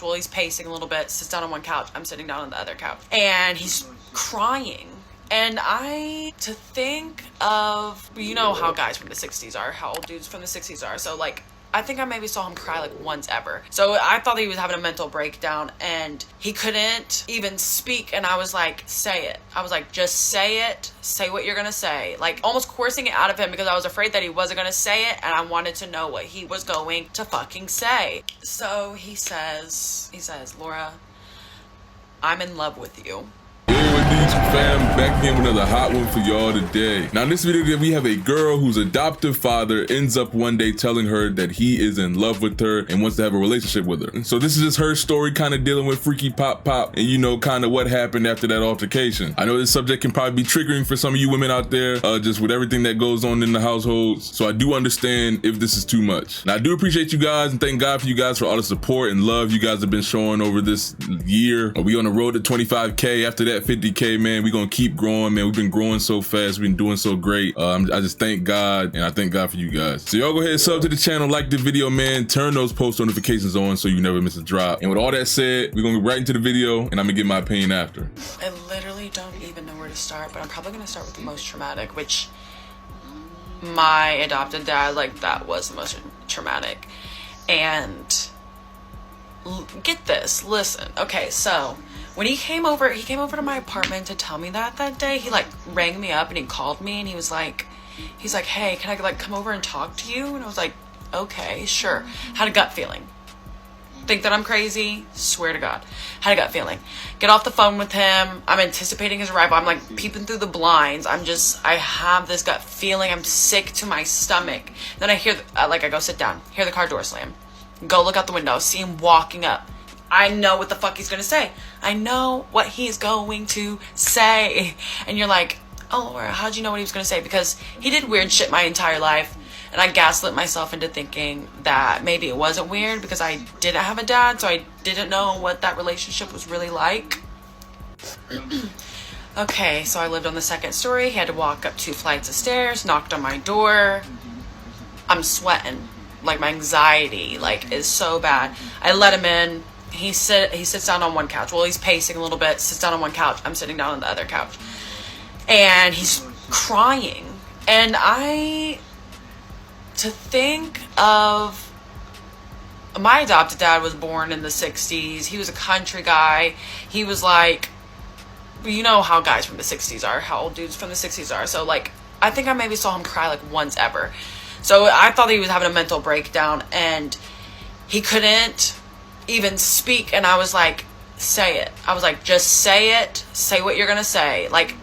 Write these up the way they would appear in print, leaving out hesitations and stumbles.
Well, he's pacing a little bit, sits down on one couch. I'm sitting down on the other couch. And he's crying. And to think of, you know how guys from the 60s are, how old dudes from the 60s are. So, like, I think I maybe saw him cry like once ever. So I thought he was having a mental breakdown and he couldn't even speak. And I was like, say it. I was like, just say it. Say what you're going to say. Like almost coercing it out of him because I was afraid that he wasn't going to say it. And I wanted to know what he was going to fucking say. So he says, Laura, I'm in love with you. Fam, back again with another hot one for y'all today. Now in this video we have a girl whose adoptive father ends up one day telling her that he is in love with her and wants to have a relationship with her. So this is just her story, kind of dealing with freaky pop and you know kind of what happened after that altercation. I know this subject can probably be triggering for some of you women out there, just with everything that goes on in the households. So I do understand if this is too much. Now I do appreciate you guys and thank God for you guys for all the support and love you guys have been showing over this year. We on the road to 25K, after that 50K, man. We gonna keep growing, man. We've been growing so fast. We've been doing so great. I just thank God, and I thank God for you guys. So y'all go ahead and sub to the channel, like the video, man. Turn those post notifications on so you never miss a drop. And with all that said, we're gonna get right into the video, and I'm gonna get my opinion after. I literally don't even know where to start, but I'm probably gonna start with the most traumatic, which my adopted dad, like that was the most traumatic. And get this, listen. Okay, so when he came over to my apartment to tell me that day. He like rang me up and he called me and he's like, hey, can I like come over and talk to you? And I was like, okay, sure. Had a gut feeling. Think that I'm crazy? Swear to God. Had a gut feeling. Get off the phone with him. I'm anticipating his arrival. I'm like peeping through the blinds. I have this gut feeling. I'm sick to my stomach. Then I hear, I go sit down, hear the car door slam. Go look out the window, see him walking up. I know what the fuck he's gonna say. I know what he's going to say. And you're like, oh, Laura, how'd you know what he was gonna say? Because he did weird shit my entire life. And I gaslit myself into thinking that maybe it wasn't weird because I didn't have a dad, so I didn't know what that relationship was really like. Okay, so I lived on the second story. He had to walk up 2 flights of stairs, knocked on my door. I'm sweating. Like my anxiety is so bad. I let him in. He sits down on one couch. Well, he's pacing a little bit, sits down on one couch. I'm sitting down on the other couch. And he's crying. And to think of, my adopted dad was born in the 60s. He was a country guy. He was like, you know how guys from the 60s are, how old dudes from the 60s are. So like, I think I maybe saw him cry like once ever. So I thought he was having a mental breakdown and he couldn't even speak. And I was like, say it. I was like, just say it. Say what you're going to say. Like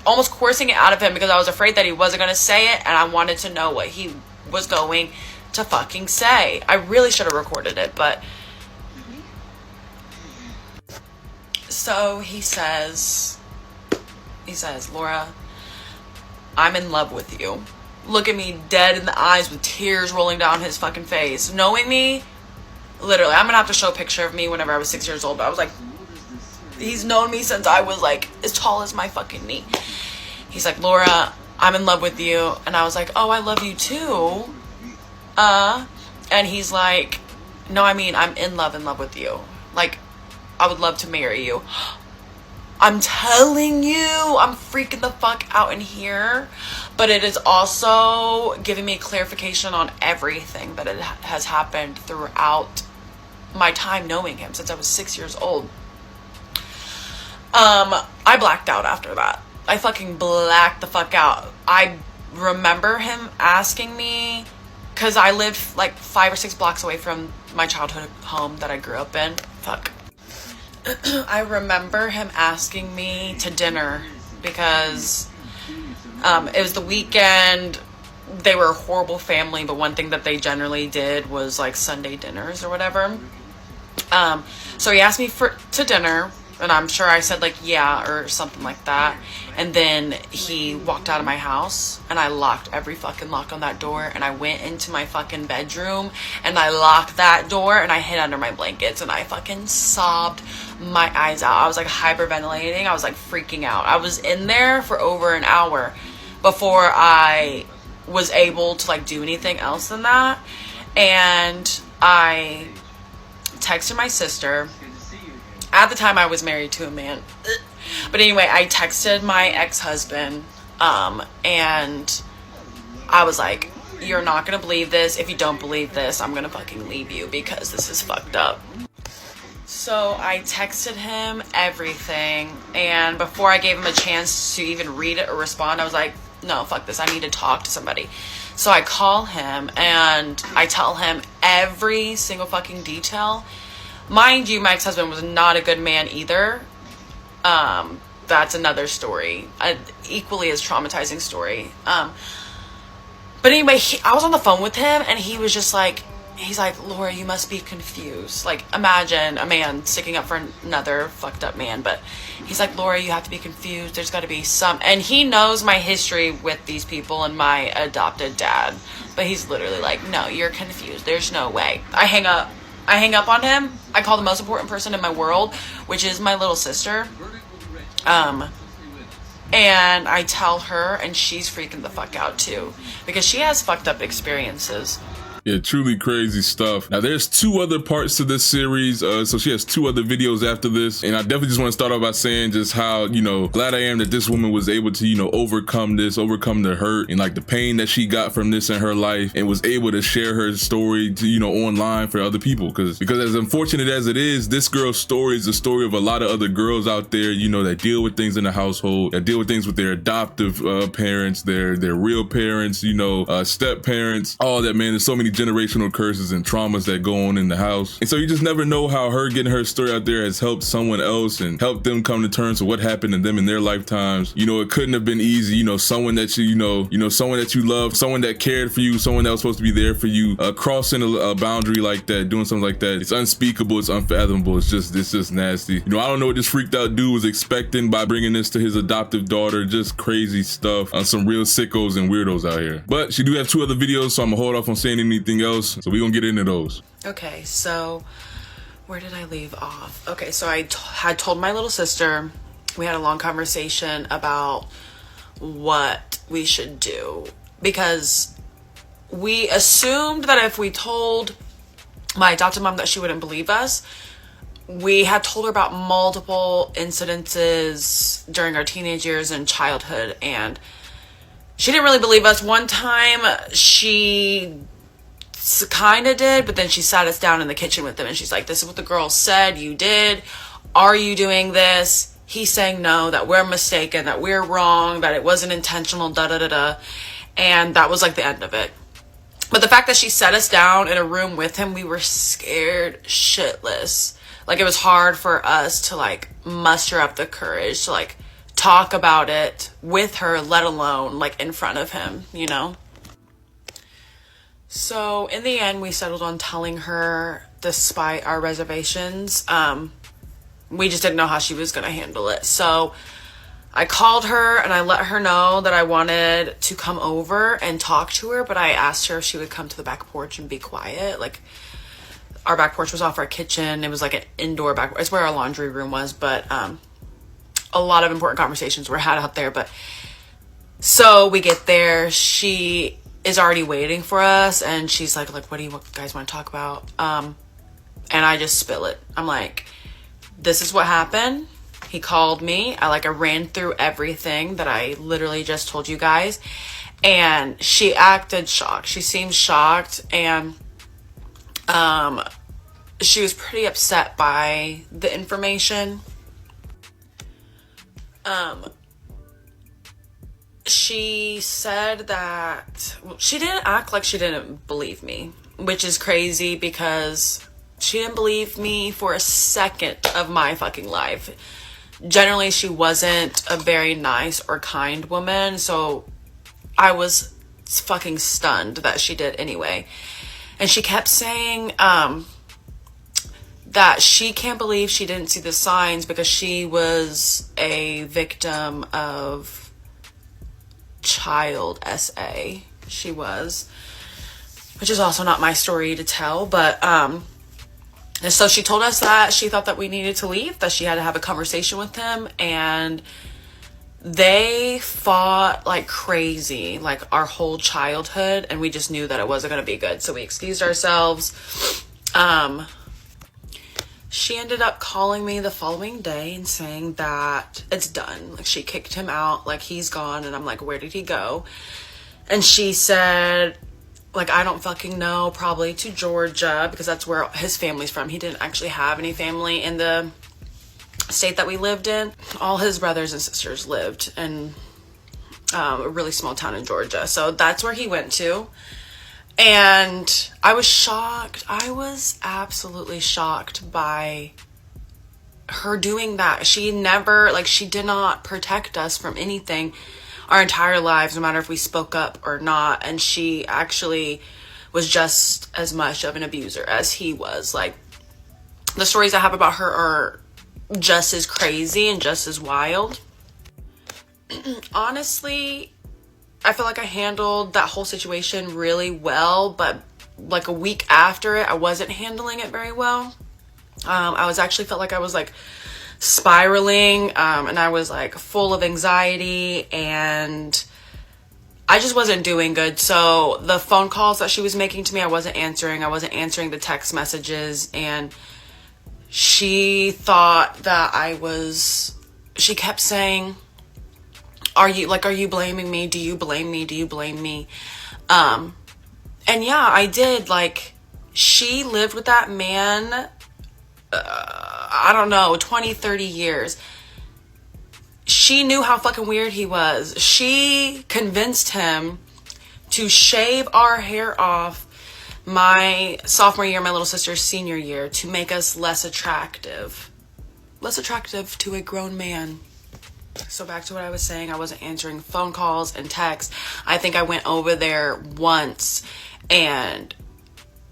almost coercing it out of him because I was afraid that he wasn't going to say it. And I wanted to know what he was going to fucking say. I really should have recorded it, but. So he says, Laura, I'm in love with you. Look at me dead in the eyes with tears rolling down his fucking face. Knowing me, literally, I'm gonna have to show a picture of me whenever I was 6 years old, but I was like, he's known me since I was like as tall as my fucking knee. He's like, Laura, I'm in love with you. And I was like, oh, I love you too. And he's like, no, I mean, I'm in love with you. Like, I would love to marry you. I'm telling you, I'm freaking the fuck out in here. But it is also giving me clarification on everything that has happened throughout my time knowing him since I was 6 years old. I blacked out after that. I fucking blacked the fuck out. I remember him asking me, because I lived like 5 or 6 blocks away from my childhood home that I grew up in. Fuck. I remember him asking me to dinner because it was the weekend. They were a horrible family, but one thing that they generally did was like Sunday dinners or whatever. So he asked me to dinner, and I'm sure I said like yeah or something like that. And then he walked out of my house and I locked every fucking lock on that door, and I went into my fucking bedroom and I locked that door and I hid under my blankets and I fucking sobbed my eyes out. I was like hyperventilating. I was like freaking out. I was in there for over an hour before I was able to like do anything else than that. And I texted my sister. At the time, I was married to a man. But anyway, I texted my ex-husband, and I was like, you're not gonna believe this. If you don't believe this, I'm gonna fucking leave you because this is fucked up. So I texted him everything, and before I gave him a chance to even read it or respond, I was like, no, fuck this, I need to talk to somebody. So I call him, and I tell him every single fucking detail. Mind you, my ex-husband was not a good man either. That's another story, an equally as traumatizing story. But anyway, I was on the phone with him, and he was just like, he's like, Laura, you must be confused. Like, imagine a man sticking up for another fucked up man. But he's like, Laura, you have to be confused. There's got to be some. And he knows my history with these people and my adopted dad. But he's literally like, no, you're confused. There's no way. I hang up on him. I call the most important person in my world, which is my little sister. And I tell her, and she's freaking the fuck out too, because she has fucked up experiences. Yeah, truly crazy stuff. Now, there's 2 other parts to this series, so she has 2 other videos after this, and I definitely just want to start off by saying just how, glad I am that this woman was able to, overcome the hurt and like the pain that she got from this in her life, and was able to share her story to, online for other people, because as unfortunate as it is, this girl's story is the story of a lot of other girls out there, that deal with things in the household, that deal with things with their adoptive parents, their real parents, step parents, all that, man. There's so many generational curses and traumas that go on in the house. And so you just never know how her getting her story out there has helped someone else and helped them come to terms with what happened to them in their lifetimes. It couldn't have been easy, someone that someone that you love, someone that cared for you, someone that was supposed to be there for you, crossing a boundary like that, doing something like that. It's unspeakable, it's unfathomable, it's just nasty. I don't know what this freaked out dude was expecting by bringing this to his adoptive daughter. Just crazy stuff. Some real sickos and weirdos out here. But she do have 2 other videos, so I'm gonna hold off on saying anything else, so we're gonna get into those. Okay, so where did I leave off? Okay, so I had told my little sister, we had a long conversation about what we should do, because we assumed that if we told my adopted mom that she wouldn't believe us. We had told her about multiple incidences during our teenage years and childhood, and she didn't really believe us. One time she kind of did, but then she sat us down in the kitchen with them, and she's like, this is what the girl said you did. Are you doing this? He's saying no, that we're mistaken, that we're wrong, that it wasn't intentional, da-da-da-da. And that was like the end of it. But the fact that she set us down in a room with him, we were scared shitless. Like, it was hard for us to like muster up the courage to like talk about it with her, let alone like in front of him, So in the end, we settled on telling her despite our reservations. We just didn't know how she was going to handle it. So I called her and I let her know that I wanted to come over and talk to her, but I asked her if she would come to the back porch and be quiet. Like, our back porch was off our kitchen. It was like an indoor back. It's where our laundry room was, but a lot of important conversations were had out there. But so we get there. She is already waiting for us, and she's like, what do you guys want to talk about? And I just spill it. I'm like, this is what happened. He called me. I ran through everything that I literally just told you guys. And she acted shocked. She seemed shocked, and she was pretty upset by the information. She said that she didn't act like she didn't believe me, which is crazy because she didn't believe me for a second of my fucking life. Generally, she wasn't a very nice or kind woman, so I was fucking stunned that she did anyway. And she kept saying that she can't believe she didn't see the signs because she was a victim of child SA. She was, which is also not my story to tell, but and so she told us that she thought that we needed to leave, that she had to have a conversation with him, and they fought like crazy, like our whole childhood, and we just knew that it wasn't going to be good, so we excused ourselves. She ended up calling me the following day and saying that it's done. Like, she kicked him out, like, he's gone. And I'm like, where did he go? And she said, like, I don't fucking know, probably to Georgia, because that's where his family's from. He didn't actually have any family in the state that we lived in. All his brothers and sisters lived in a really small town in Georgia. So that's where he went to. And I was shocked. I was absolutely shocked by her doing that. She never, like, she did not protect us from anything our entire lives, no matter if we spoke up or not. And she actually was just as much of an abuser as he was. Like, the stories I have about her are just as crazy and just as wild. Honestly, I feel like I handled that whole situation really well, but like a week after it, I wasn't handling it very well. I was actually felt like I was like spiraling, and I was like full of anxiety, and I just wasn't doing good. So the phone calls that she was making to me, I wasn't answering. I wasn't answering the text messages, and she thought that she kept saying, are you blaming me? Do you blame me? Do you blame me? And yeah, I did. Like, she lived with that man, I don't know, 20, 30 years. She knew how fucking weird he was. She convinced him to shave our hair off my sophomore year, my little sister's senior year, to make us less attractive to a grown man. So back to what I was saying, I wasn't answering phone calls and texts. I think I went over there once, and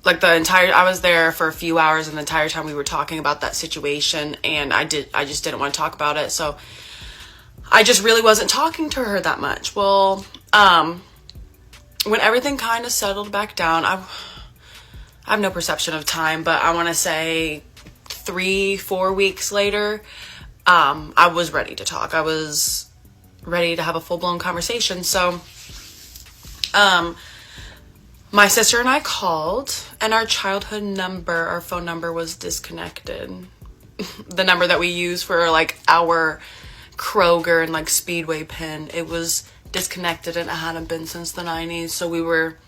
like I was there for a few hours, and the entire time we were talking about that situation, and I just didn't want to talk about it. So I just really wasn't talking to her that much. Well, when everything kind of settled back down, I have no perception of time, but I want to say 3-4 weeks later, I was ready to talk. I was ready to have a full-blown conversation. So, my sister and I called, and our phone number was disconnected. The number that we use for like our Kroger and like Speedway pin, it was disconnected, and it hadn't been since the 90s. So we were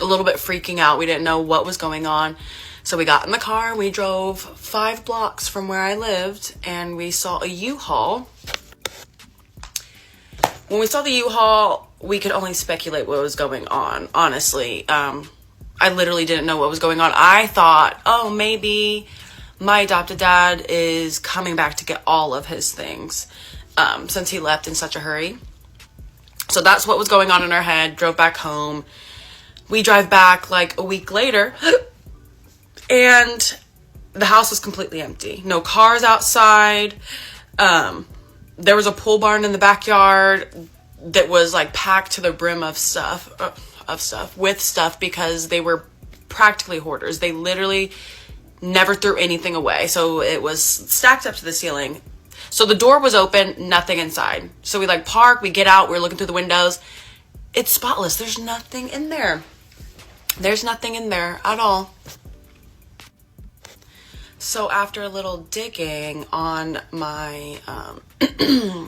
a little bit freaking out. We didn't know what was going on. So we got in the car, we drove 5 blocks from where I lived, and we saw a U-Haul. When we saw the U-Haul, we could only speculate what was going on, honestly. I literally didn't know what was going on. I thought, oh, maybe my adopted dad is coming back to get all of his things, since he left in such a hurry. So that's what was going on in our head. Drove back home. We drive back like a week later, and the house was completely empty. No cars outside. There was a pole barn in the backyard that was like packed to the brim with stuff, because they were practically hoarders. They literally never threw anything away. So it was stacked up to the ceiling. So the door was open, nothing inside. So we like park, we get out, we're looking through the windows. It's spotless. There's nothing in there. There's nothing in there at all. So after a little digging on my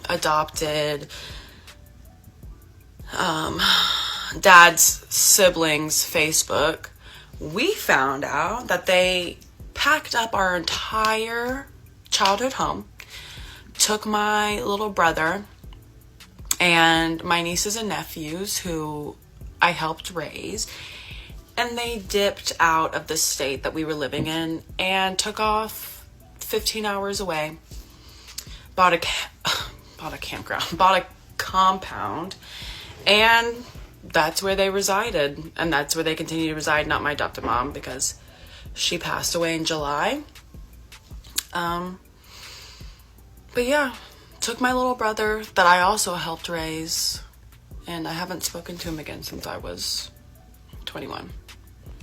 adopted dad's siblings' Facebook, we found out that they packed up our entire childhood home, took my little brother and my nieces and nephews, who I helped raise, and they dipped out of the state that we were living in and took off 15 hours away. Bought a compound, and that's where they resided, and that's where they continue to reside. Not my adopted mom, because she passed away in July. But yeah, took my little brother that I also helped raise, and I haven't spoken to him again since I was 21.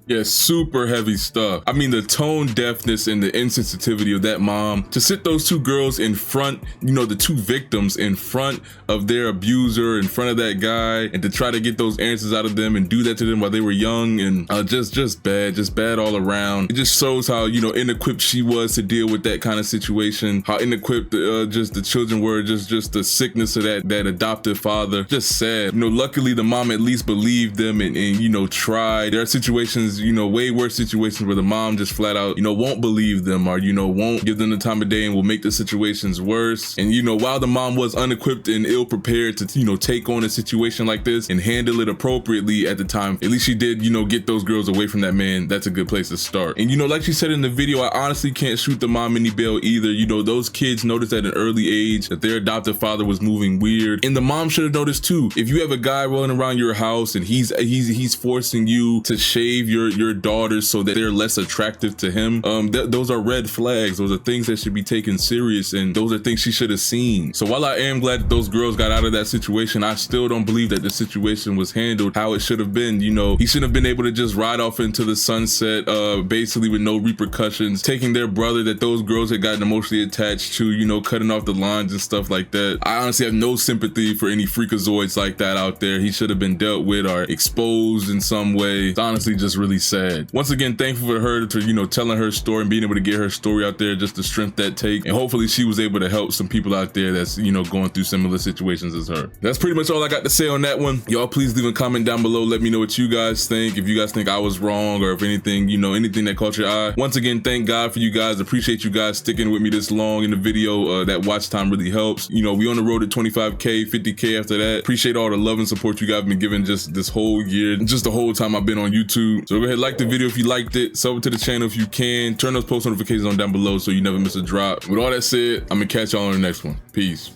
Yeah, super heavy stuff. I mean, the tone deafness and the insensitivity of that mom to sit those two girls in front, you know, the two victims in front of their abuser, in front of that guy, and to try to get those answers out of them and do that to them while they were young, and just bad all around. It just shows how, you know, inequipped she was to deal with that kind of situation, how inequipped just the children were, just the sickness of that adoptive father. Just sad. You know, luckily the mom at least believed them and you know, tried. There are situations, you know, way worse situations where the mom just flat out, you know, won't believe them, or, you know, won't give them the time of day and will make the situations worse. And, you know, while the mom was unequipped and ill prepared to, you know, take on a situation like this and handle it appropriately at the time, at least she did, you know, get those girls away from that man. That's a good place to start. And, you know, like she said in the video, I honestly can't shoot the mom any bail either. You know, those kids noticed at an early age that their adoptive father was moving weird, and the mom should have noticed too. If you have a guy rolling around your house and he's forcing you to shave your daughters so that they're less attractive to him, those are red flags. Those are things that should be taken serious, and those are things she should have seen. So while I am glad that those girls got out of that situation, I still don't believe that the situation was handled how it should have been. You know, he shouldn't have been able to just ride off into the sunset basically with no repercussions, taking their brother that those girls had gotten emotionally attached to, you know, cutting off the lines and stuff like that. I honestly have no sympathy for any freakazoids like that out there. He should have been dealt with or exposed in some way. It's honestly just really sad. Once again, thankful for her to, you know, telling her story and being able to get her story out there, just the strength that take. And hopefully she was able to help some people out there that's, you know, going through similar situations as her. That's pretty much all I got to say on that one. Y'all please leave a comment down below. Let me know what you guys think. If you guys think I was wrong, or if anything, you know, anything that caught your eye. Once again, thank God for you guys. Appreciate you guys sticking with me this long in the video. That watch time really helps. You know, we on the road to 25K, 50K after that. Appreciate all the love and support you guys have been giving just this whole year, just the whole time I've been on YouTube. So go ahead, like the video if you liked it. Sub to the channel if you can. Turn those post notifications on down below so you never miss a drop. With all that said, I'm gonna catch y'all on the next one. Peace.